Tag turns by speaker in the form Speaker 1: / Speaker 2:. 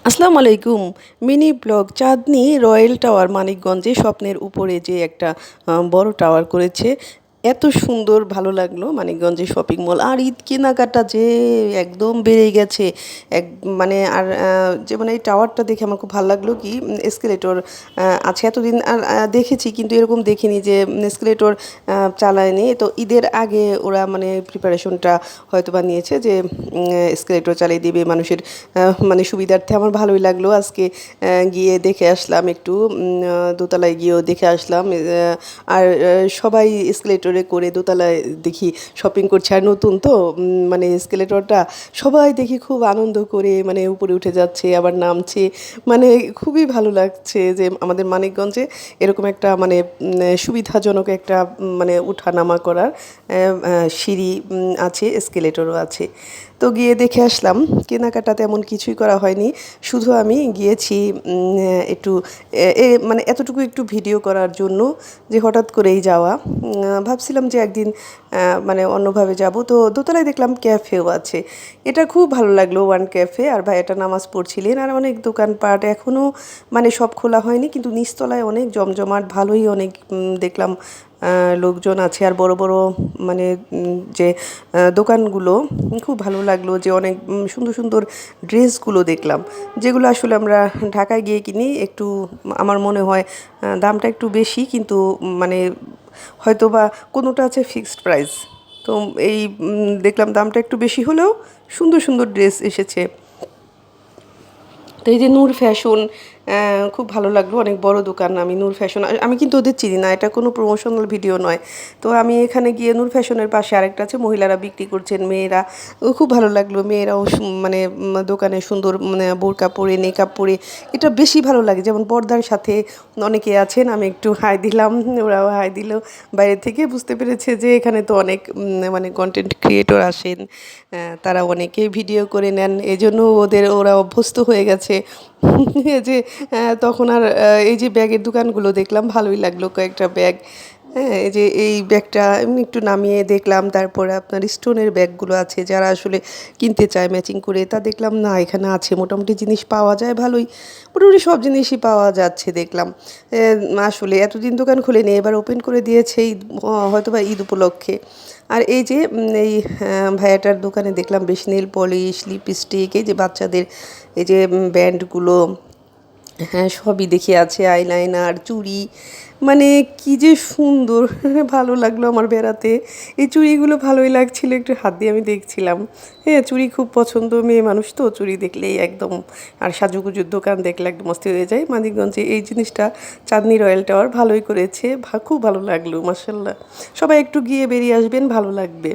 Speaker 1: আসসালামু আলাইকুম। Mini blog চাঁদনী royal tower মানিকগঞ্জে স্বপ্নের উপরে যে একটা বড় টাওয়ার করেছে। এত সুন্দর ভালো লাগলো মানিকগঞ্জে শপিং মল। আর ঈদ কেনাকাটা যে একদম বেড়ে গেছে। এক মানে আর যেমন এই টাওয়ারটা দেখে আমার খুব ভালো লাগলো কি এসকেলেটর আছে এতদিন আর দেখেছি কিন্তু এরকম দেখিনি যে এসকেলেটর চালায়নি। তো ঈদের আগে ওরা মানে প্রিপারেশনটা হয়তো বা নিয়েছে যে এসকেলেটর চালিয়ে দিবে মানুষের মানে সুবিধার্থে। আমার ভালোই লাগলো আজকে গিয়ে দেখে আসলাম একটু দোতলায় গিয়েও দেখে আসলাম। আর সবাই এসকেলেটরে করে দোতলায় দেখি শপিং করছে। আর নতুন তো মানে এসকেলেটরটা সবাই দেখি খুব আনন্দ করে মানে উপরে উঠে যাচ্ছে আবার নামছে। মানে খুবই ভালো লাগছে যে আমাদের মানিকগঞ্জে এরকম একটা মানে সুবিধাজনক একটা মানে ওঠা-নামা করার সিঁড়ি আছে, এসকেলেটরও আছে। তো গিয়ে দেখে আসলাম। কেনাকাটা তেমন কিছুই করা হয়নি। শুধু আমি গিয়েছি একটু মানে এতটুকু একটু ভিডিও করার জন্য, যে হঠাৎ করেই যাওয়া। ভাবছিলাম যে একদিন মানে অন্যভাবে যাব। তো দোতলায় দেখলাম ক্যাফেও আছে। এটা খুব ভালো লাগলো, ওয়ান ক্যাফে। আর ভাইয়াটা নামাজ পড়ছিলেন। আর অনেক দোকানপাট এখনও মানে সব খোলা হয়নি, কিন্তু নিচতলায় অনেক জমজমাট, ভালোই অনেক দেখলাম লোকজন আছে। আর বড় বড় মানে যে দোকানগুলো খুব ভালো লাগলো, যে অনেক সুন্দর সুন্দর ড্রেসগুলো দেখলাম, যেগুলো আসলে আমরা ঢাকায় গিয়ে কিনি। একটু আমার মনে হয় দামটা একটু বেশি, কিন্তু মানে হয়তো বা কোনোটা আছে ফিক্সড প্রাইস। তো এই দেখলাম দামটা একটু বেশি হলেও সুন্দর সুন্দর ড্রেস এসেছে। তো এই যে নূর ফ্যাশন, খুব ভালো লাগলো, অনেক বড় দোকান। আমি নূর ফ্যাশন আমি কিন্তু ওদের চিনি না, এটা কোনো প্রমোশনাল ভিডিও নয়। তো আমি এখানে গিয়ে নূর ফ্যাশনের পাশে আরেকটা আছে, মহিলারা বিক্রি করছেন, মেয়েরা। খুব ভালো লাগলো, মেয়েরাও মানে দোকানে সুন্দর মানে বোরকা পরে নেকআপ পরে, এটা বেশি ভালো লাগে। যেমন পর্দার সাথে অনেকে আছেন, আমি একটু হাই দিলাম, ওরাও হাই দিল। বাইরে থেকে বুঝতে পেরেছে যে এখানে তো অনেক মানে কন্টেন্ট ক্রিয়েটর আসেন, তারা অনেকে ভিডিও করে নেন, এজন্য ওরা অভ্যস্ত হয়ে গেছে। যে তখন আর এই যে ব্যাগের দোকানগুলো দেখলাম, ভালোই লাগলো কয়েকটা ব্যাগ। হ্যাঁ, এই যে এই ব্যাগটা এমনি একটু নামিয়ে দেখলাম। তারপরে আপনার স্টোনের ব্যাগগুলো আছে, যারা আসলে কিনতে চায় ম্যাচিং করে, তা দেখলাম না এখানে আছে, মোটামুটি জিনিস পাওয়া যায় ভালোই। মোটামুটি সব জিনিসই পাওয়া যাচ্ছে দেখলাম। আসলে এতদিন দোকান খুলেনি, এবার ওপেন করে দিয়েছে ঈদ, হয়তো বা ঈদ উপলক্ষে। আর এই যে এই ভাইয়াটার দোকানে দেখলাম বেশ নেল পলিশ, লিপস্টিক, এই যে বাচ্চাদের এই যে ব্যান্ডগুলো, হ্যাঁ সবই দেখি আছে, আইলাইনার, চুড়ি, মানে কি যে সুন্দর ভালো লাগলো আমার বেড়াতে। এই চুড়িগুলো ভালোই লাগছিল, একটু হাত দিয়ে আমি দেখছিলাম। হ্যাঁ, চুড়ি খুব পছন্দ, মেয়ে মানুষ তো চুড়ি দেখলেই একদম। আর সাজুগুজুর দোকান দেখলে একদম অস্থির হয়ে যায়। মানিকগঞ্জে এই জিনিসটা চাঁদনী রয়্যাল টাওয়ার ভালোই করেছে, খুব ভালো লাগলো মাশাআল্লাহ। সবাই একটু গিয়ে বেরিয়ে আসবেন, ভালো লাগবে।